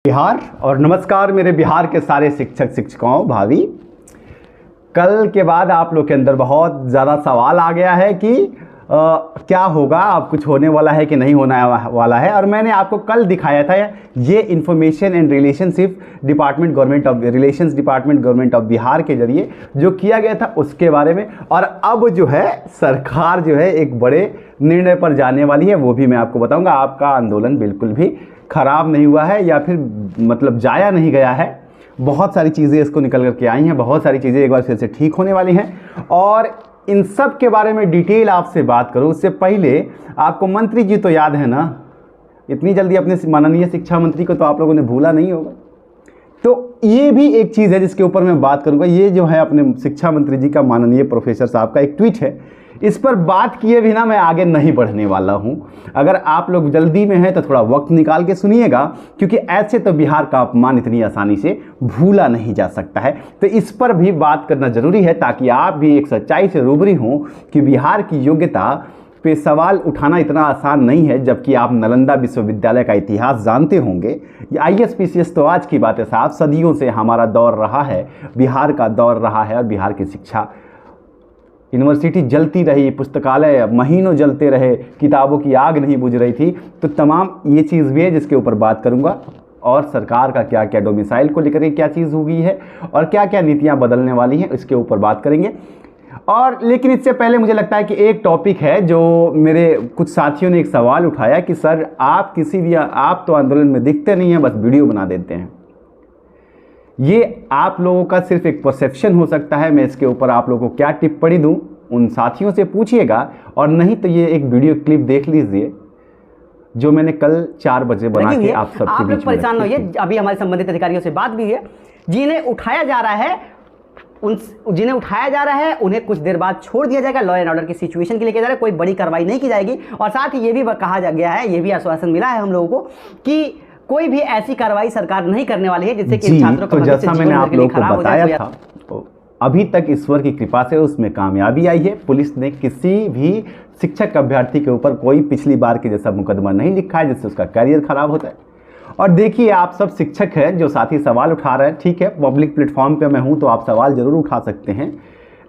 बिहार और नमस्कार मेरे बिहार के सारे शिक्षक शिक्षिकाओं भावी। कल के बाद आप लोग के अंदर बहुत ज़्यादा सवाल आ गया है कि क्या होगा, अब कुछ होने वाला है कि नहीं होने वाला है। और मैंने आपको कल दिखाया था ये information and relationship department government of Bihar के जरिए जो किया गया था उसके बारे में। और अब जो है सरकार जो है एक बड़े निर्णय पर जाने वाली है, वो भी मैं आपको बताऊंगा। आपका आंदोलन बिल्कुल भी ख़राब नहीं हुआ है या फिर मतलब जाया नहीं गया है। बहुत सारी चीज़ें इसको निकल करके आई हैं, बहुत सारी चीज़ें एक बार फिर से ठीक होने वाली हैं। और इन सब के बारे में डिटेल आपसे बात करूं उससे पहले आपको मंत्री जी तो याद है ना, इतनी जल्दी अपने माननीय शिक्षा मंत्री को तो आप लोगों ने भूला नहीं होगा। तो ये भी एक चीज़ है जिसके ऊपर मैं बात करूंगा। ये जो है अपने शिक्षा मंत्री जी का, माननीय प्रोफेसर साहब का एक ट्वीट है, इस पर बात किए बिना मैं आगे नहीं बढ़ने वाला हूं। अगर आप लोग जल्दी में हैं तो थोड़ा वक्त निकाल के सुनिएगा, क्योंकि ऐसे तो बिहार का अपमान इतनी आसानी से भूला नहीं जा सकता है। तो इस पर भी बात करना जरूरी है ताकि आप भी एक सच्चाई से रूबरू हों कि बिहार की योग्यता पे सवाल उठाना इतना आसान नहीं है। जबकि आप नालंदा विश्वविद्यालय का इतिहास जानते होंगे। IAS PCS तो आज की बात है साहब, सदियों से हमारा दौर रहा है, बिहार का दौर रहा है। और बिहार की शिक्षा यूनिवर्सिटी जलती रही, पुस्तकालय महीनों जलते रहे, किताबों की आग नहीं बुझ रही थी। तो तमाम ये चीज़ भी है जिसके ऊपर बात करूंगा। और सरकार का क्या क्या डोमिसाइल को लेकर के क्या चीज़ हुई है और क्या क्या नीतियां बदलने वाली हैं, इसके ऊपर बात करेंगे। और लेकिन इससे पहले मुझे लगता है कि एक टॉपिक है जो मेरे कुछ साथियों ने एक सवाल उठाया कि सर आप आप तो आंदोलन में दिखते नहीं हैं, बस वीडियो बना देते हैं। ये आप लोगों का सिर्फ एक परसेप्शन हो सकता है। मैं इसके ऊपर आप लोगों को क्या टिप्पणी दूं उन साथियों से पूछिएगा, और नहीं तो ये एक वीडियो क्लिप देख लीजिए जो मैंने कल 4 बजे बना के आप सबके बीच में परेशान होइए। अभी हमारे संबंधित अधिकारियों से बात भी है, जिन्हें उठाया जा रहा है उन्हें कुछ देर बाद छोड़ दिया जाएगा। लॉ एंड ऑर्डर की सिचुएशन के लिए किया जा रहा है, कोई बड़ी कार्रवाई नहीं की जाएगी। और साथ ही ये भी कहा गया है, ये भी आश्वासन मिला है हम लोगों को कि कोई भी ऐसी कार्रवाई सरकार नहीं करने वाली है जिससे कि छात्रों का भविष्य जैसा मैंने आप लोगों को बताया था, तो अभी तक ईश्वर की कृपा से उसमें कामयाबी आई है। पुलिस ने किसी भी शिक्षक अभ्यर्थी के ऊपर कोई पिछली बार के जैसा मुकदमा नहीं लिखा है जिससे उसका करियर खराब होता है। और देखिए, आप सब शिक्षक हैं जो साथी सवाल उठा रहे हैं, ठीक है, पब्लिक प्लेटफॉर्म पे मैं हूं तो आप सवाल जरूर उठा सकते हैं,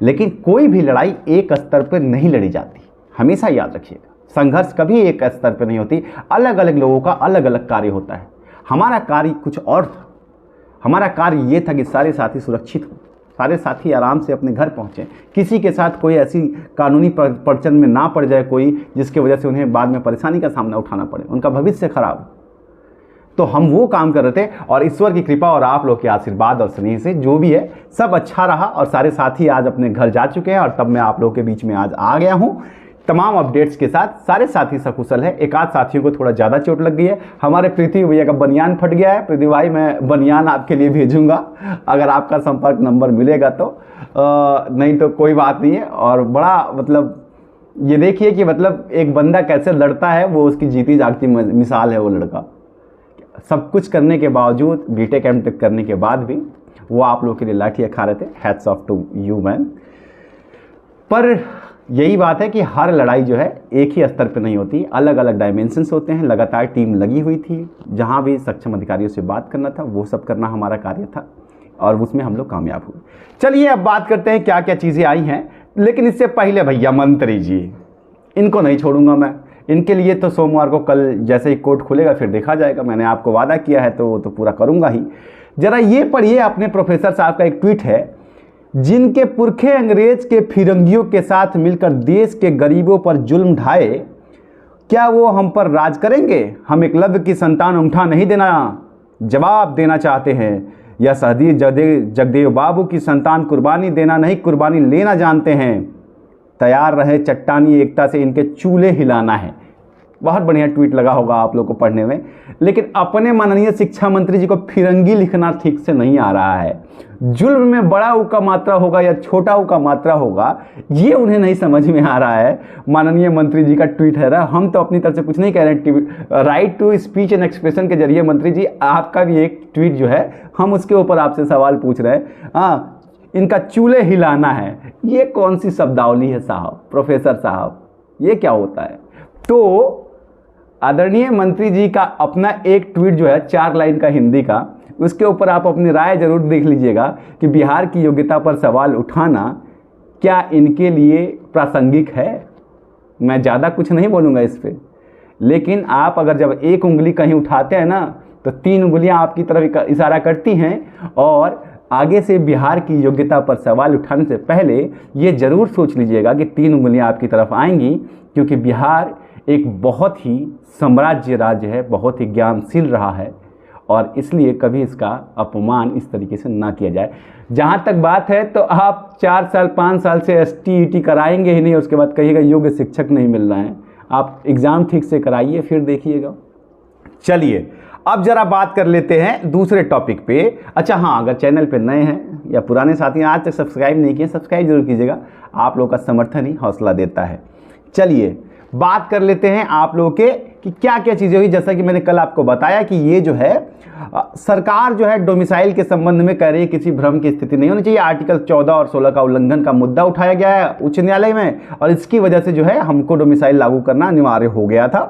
लेकिन कोई भी लड़ाई एक स्तर पर नहीं लड़ी जाती। हमेशा याद रखिएगा, संघर्ष कभी एक स्तर पर नहीं होती। अलग अलग लोगों का अलग अलग कार्य होता है। हमारा कार्य कुछ और था। हमारा कार्य ये था कि सारे साथी सुरक्षित हों, सारे साथी आराम से अपने घर पहुँचें, किसी के साथ कोई ऐसी कानूनी प्रचलन में ना पड़ जाए कोई जिसकी वजह से उन्हें बाद में परेशानी का सामना उठाना पड़े, उनका भविष्य खराब। तो हम वो काम कर रहे थे, और ईश्वर की कृपा और आप लोग के आशीर्वाद और स्नेह से जो भी है सब अच्छा रहा। और सारे साथी आज अपने घर जा चुके हैं, और तब मैं आप लोगों के बीच में आज आ गया हूँ तमाम अपडेट्स के साथ। सारे साथी सकुशल है। एक आध साथियों को थोड़ा ज़्यादा चोट लग गई है। हमारे पृथ्वी भैया का बनियान फट गया है। पृथ्वी भाई, मैं बनियान आपके लिए भेजूंगा अगर आपका संपर्क नंबर मिलेगा तो, नहीं तो कोई बात नहीं है। और बड़ा मतलब ये देखिए कि मतलब एक बंदा कैसे लड़ता है, वो उसकी जीती जागती मिसाल है। वो लड़का सब कुछ करने के बावजूद, बीटेक एमटेक करने के बाद भी वो आप लोगों के लिए लाठियाँ खा रहे थे। Hats off to you man. पर यही बात है कि हर लड़ाई जो है एक ही स्तर पर नहीं होती, अलग अलग डायमेंशंस होते हैं। लगातार टीम लगी हुई थी, जहां भी सक्षम अधिकारियों से बात करना था वो सब करना हमारा कार्य था, और उसमें हम लोग कामयाब हुए। चलिए अब बात करते हैं क्या क्या चीज़ें आई हैं। लेकिन इससे पहले भैया मंत्री जी, इनको नहीं छोड़ूंगा मैं। इनके लिए तो सोमवार को, कल जैसे ही कोर्ट खुलेगा फिर देखा जाएगा। मैंने आपको वादा किया है तो वो तो पूरा करूँगा ही। ज़रा ये पढ़िए, अपने प्रोफेसर साहब का एक ट्वीट है। जिनके पुरखे अंग्रेज के फिरंगियों के साथ मिलकर देश के गरीबों पर जुल्म ढाए, क्या वो हम पर राज करेंगे? हम एकलव्य की संतान अंगूठा नहीं देना, जवाब देना चाहते हैं। या सहदीर जगदेव बाबू की संतान कुर्बानी देना नहीं, कुर्बानी लेना जानते हैं। तैयार रहे चट्टानी एकता से इनके चूल्हे हिलाना है। बहुत बढ़िया ट्वीट लगा होगा आप लोग को पढ़ने में। लेकिन अपने माननीय शिक्षा मंत्री जी को फिरंगी लिखना ठीक से नहीं आ रहा है। जुल्म में बड़ा ऊ का मात्रा होगा या छोटा ऊ का मात्रा होगा, ये उन्हें नहीं समझ में आ रहा है। माननीय मंत्री जी का ट्वीट है ना, हम तो अपनी तरफ से कुछ नहीं कह रहे। Right to speech and expression के जरिए मंत्री जी आपका भी एक ट्वीट जो है, हम उसके ऊपर आपसे सवाल पूछ रहे हैं। हाँ, इनका चूल्हे हिलाना है, ये कौन सी शब्दावली है साहब, प्रोफेसर साहब, ये क्या होता है? तो आदरणीय मंत्री जी का अपना एक ट्वीट जो है 4 लाइन का हिंदी का, उसके ऊपर आप अपनी राय जरूर देख लीजिएगा कि बिहार की योग्यता पर सवाल उठाना क्या इनके लिए प्रासंगिक है। मैं ज़्यादा कुछ नहीं बोलूँगा इस पर, लेकिन आप अगर जब एक उंगली कहीं उठाते हैं ना तो 3 उंगलियां आपकी तरफ इशारा करती हैं। और आगे से बिहार की योग्यता पर सवाल उठाने से पहले ये ज़रूर सोच लीजिएगा कि 3 उंगलियां आपकी तरफ आएंगी, क्योंकि बिहार एक बहुत ही साम्राज्य राज्य है, बहुत ही ज्ञानशील रहा है, और इसलिए कभी इसका अपमान इस तरीके से ना किया जाए। जहाँ तक बात है तो आप 4 साल 5 साल से STET कराएंगे ही नहीं, उसके बाद कहिएगा योग्य शिक्षक नहीं मिल रहा है। आप एग्ज़ाम ठीक से कराइए, फिर देखिएगा। चलिए अब जरा बात कर लेते हैं दूसरे टॉपिक पे। अच्छा हाँ, अगर चैनल पे नए हैं या पुराने साथी आज तक सब्सक्राइब नहीं किए, सब्सक्राइब जरूर कीजिएगा, आप लोगों का समर्थन ही हौसला देता है। चलिए बात कर लेते हैं आप लोगों के कि क्या क्या चीज़ें हुई। जैसा कि मैंने कल आपको बताया कि ये जो है सरकार जो है डोमिसाइल के संबंध में कह रही है किसी भ्रम की स्थिति नहीं होनी चाहिए। आर्टिकल 14 और 16 का उल्लंघन का मुद्दा उठाया गया है उच्च न्यायालय में, और इसकी वजह से जो है हमको डोमिसाइल लागू करना अनिवार्य हो गया था।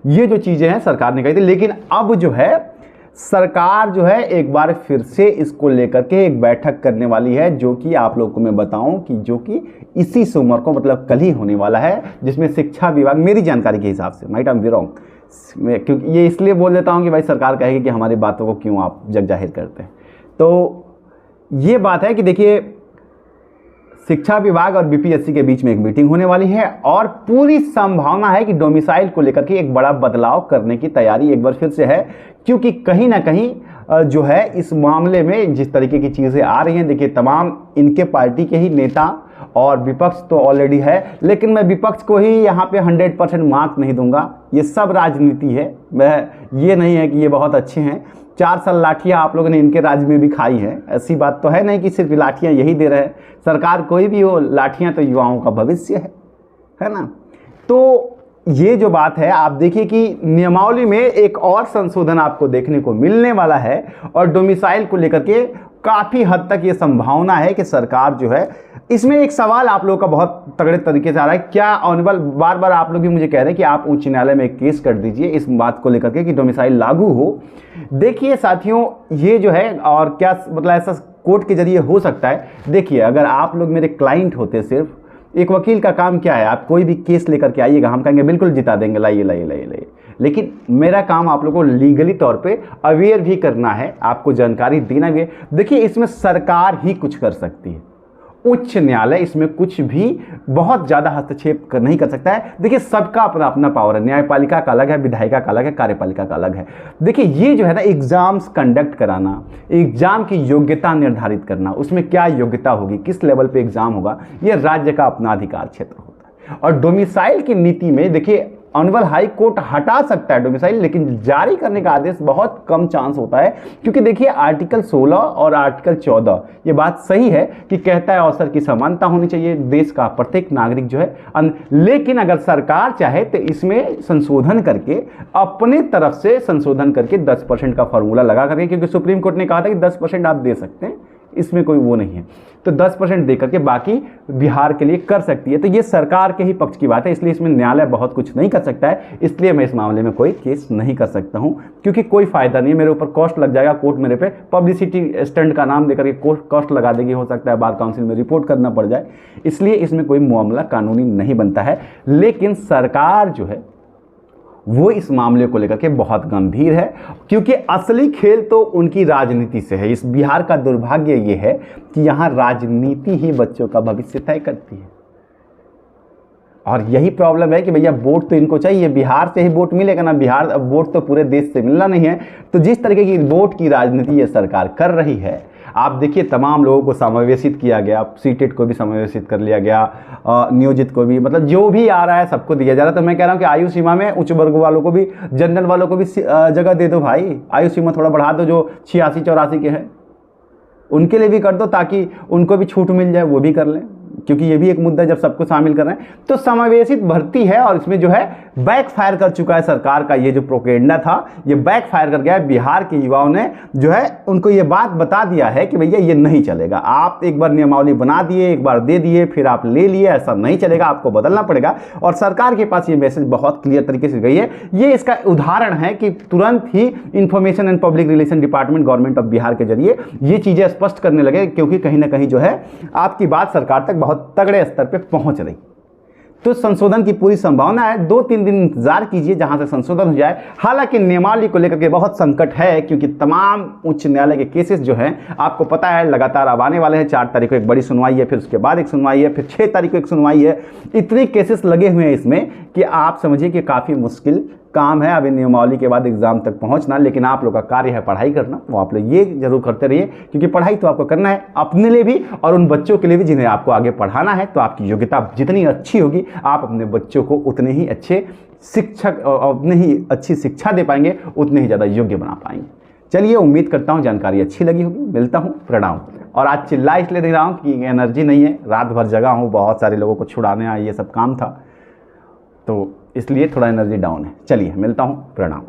ये जो चीज़ें हैं सरकार ने कही थी, लेकिन अब जो है सरकार जो है एक बार फिर से इसको लेकर के एक बैठक करने वाली है, जो कि आप लोगों को मैं बताऊं कि जो कि इसी सोमवार को मतलब कल ही होने वाला है, जिसमें शिक्षा विभाग, मेरी जानकारी के हिसाब से, might I am be wrong, क्योंकि ये इसलिए बोल देता हूं कि भाई सरकार कहेगी कि हमारी बातों को क्यों आप जग जाहिर करते हैं। तो ये बात है कि देखिए शिक्षा विभाग और BPSC के बीच में एक मीटिंग होने वाली है, और पूरी संभावना है कि डोमिसाइल को लेकर के एक बड़ा बदलाव करने की तैयारी एक बार फिर से है, क्योंकि कहीं ना कहीं जो है इस मामले में जिस तरीके की चीज़ें आ रही हैं, देखिए तमाम इनके पार्टी के ही नेता और विपक्ष तो ऑलरेडी है, लेकिन मैं विपक्ष को ही यहाँ पे 100% मार्क नहीं दूंगा। ये सब राजनीति है, मैं ये नहीं है कि ये बहुत अच्छे हैं। 4 साल लाठियाँ आप लोगों ने इनके राज्य में भी खाई हैं, ऐसी बात तो है नहीं कि सिर्फ लाठियाँ यही दे रहे हैं। सरकार कोई भी हो, लाठियाँ तो युवाओं का भविष्य है ना। तो ये जो बात है आप देखिए कि नियमावली में एक और संशोधन आपको देखने को मिलने वाला है, और डोमिसाइल को लेकर के काफ़ी हद तक ये संभावना है कि सरकार जो है इसमें एक सवाल आप लोगों का बहुत तगड़े तरीके से आ रहा है। क्या ऑनरेबल, बार बार आप लोग भी मुझे कह रहे हैं कि आप उच्च न्यायालय में एक केस कर दीजिए इस बात को लेकर के कि डोमिसाइल लागू हो। देखिए साथियों, ये जो है और क्या मतलब ऐसा कोर्ट के जरिए हो सकता है। देखिए अगर आप लोग मेरे क्लाइंट होते, सिर्फ एक वकील का काम क्या है, आप कोई भी केस लेकर के आइएगा, हम कहेंगे बिल्कुल जिता देंगे, लाइए लाइए लाइए लाइए, लेकिन मेरा काम आप लोगों को लीगली तौर पे अवेयर भी करना है, आपको जानकारी देना भी है। देखिए इसमें सरकार ही कुछ कर सकती है, उच्च न्यायालय इसमें कुछ भी बहुत ज़्यादा हस्तक्षेप नहीं कर सकता है। देखिए सबका अपना अपना पावर है, न्यायपालिका का अलग है, विधायिका का अलग है, कार्यपालिका का अलग है। देखिए ये जो है ना एग्जाम्स कंडक्ट कराना, एग्जाम की योग्यता निर्धारित करना, उसमें क्या योग्यता होगी, किस लेवल पे एग्जाम होगा, ये राज्य का अपना अधिकार क्षेत्र होता है। और डोमिसाइल की नीति में देखिए ऑनरेबल हाई कोर्ट हटा सकता है डोमिसाइल, लेकिन जारी करने का आदेश बहुत कम चांस होता है, क्योंकि देखिए आर्टिकल 16 और आर्टिकल 14 ये बात सही है कि कहता है अवसर की समानता होनी चाहिए, देश का प्रत्येक नागरिक जो है, लेकिन अगर सरकार चाहे तो इसमें संशोधन करके, अपने तरफ से संशोधन करके 10% का फॉर्मूला लगा करके, क्योंकि सुप्रीम कोर्ट ने कहा था कि 10% आप दे सकते हैं, इसमें कोई वो नहीं है, तो 10% दे करके बाकी बिहार के लिए कर सकती है। तो ये सरकार के ही पक्ष की बात है, इसलिए इसमें न्यायालय बहुत कुछ नहीं कर सकता है, इसलिए मैं इस मामले में कोई केस नहीं कर सकता हूं, क्योंकि कोई फायदा नहीं है, मेरे ऊपर कॉस्ट लग जाएगा, कोर्ट मेरे पे पब्लिसिटी स्टंट का नाम देकर के कॉस्ट लगा देगी, हो सकता है बार काउंसिल में रिपोर्ट करना पड़ जाए, इसलिए इसमें कोई मामला कानूनी नहीं बनता है। लेकिन सरकार जो है वो इस मामले को लेकर के बहुत गंभीर है, क्योंकि असली खेल तो उनकी राजनीति से है। इस बिहार का दुर्भाग्य ये है कि यहाँ राजनीति ही बच्चों का भविष्य तय करती है, और यही प्रॉब्लम है कि भैया वोट तो इनको चाहिए, बिहार से ही वोट मिलेगा ना, बिहार वोट तो पूरे देश से मिलना नहीं है। तो जिस तरीके की वोट की राजनीति ये सरकार कर रही है, आप देखिए तमाम लोगों को समावेशित किया गया, सीटेट को भी समावेशित कर लिया गया, नियोजित को भी, मतलब जो भी आ रहा है सबको दिया जा रहा है। तो मैं कह रहा हूँ कि आयु सीमा में उच्च वर्ग वालों को भी, जनरल वालों को भी जगह दे दो भाई, आयु सीमा थोड़ा बढ़ा दो, जो 86-84 के हैं उनके लिए भी कर दो, ताकि उनको भी छूट मिल जाए, वो भी कर लें। क्योंकि ये भी एक मुद्दा जब सबको शामिल कर रहे हैं, तो समावेशित भर्ती है और इसमें जो है बैक फायर कर चुका है सरकार का ये जो प्रोपेगेंडा था, ये बैक फायर कर गया है। बिहार के युवाओं ने जो है उनको ये बात बता दिया है कि भैया ये नहीं चलेगा, आप एक बार नियमावली बना दिए, एक बार दे दिए, फिर आप ले लिए, ऐसा नहीं चलेगा, आपको बदलना पड़ेगा। और सरकार के पास ये मैसेज बहुत क्लियर तरीके से गई है। ये इसका उदाहरण है कि तुरंत ही information and public relation department government of Bihar के जरिए ये चीजें स्पष्ट करने लगे, क्योंकि कहीं ना कहीं जो है आपकी बात सरकार तक बहुत तगड़े स्तर पे पहुंच रही। तो संशोधन की पूरी संभावना है, 2-3 दिन इंतजार कीजिए जहां से संशोधन हो जाए। हालांकि नियमावली को लेकर के बहुत संकट है, क्योंकि तमाम उच्च न्यायालय के केसेस जो हैं आपको पता है लगातार अब आने वाले हैं। 4 तारीख को एक बड़ी सुनवाई है, फिर उसके बाद एक सुनवाई है, फिर 6 तारीख को एक सुनवाई है। इतने केसेस लगे हुए हैं इसमें कि आप समझिए कि काफ़ी मुश्किल काम है अभी नियमावली के बाद एग्जाम तक पहुंचना। लेकिन आप लोग का कार्य है पढ़ाई करना, वो आप लोग ये जरूर करते रहिए, क्योंकि पढ़ाई तो आपको करना है अपने लिए भी और उन बच्चों के लिए भी जिन्हें आपको आगे पढ़ाना है। तो आपकी योग्यता जितनी अच्छी होगी, आप अपने बच्चों को उतने ही अच्छे शिक्षक और उतने ही अच्छी शिक्षा दे पाएंगे, उतने ही ज़्यादा योग्य बना पाएंगे। चलिए, उम्मीद करता हूँ जानकारी अच्छी लगी होगी। मिलता हूँ, प्रणाम। और आज चिल्ला इसलिए दे रहा हूँ कि एनर्जी नहीं है, रात भर जगा हूँ, बहुत सारे लोगों को छुड़ाने ये सब काम था, तो इसलिए थोड़ा एनर्जी डाउन है। चलिए, मिलता हूँ, प्रणाम।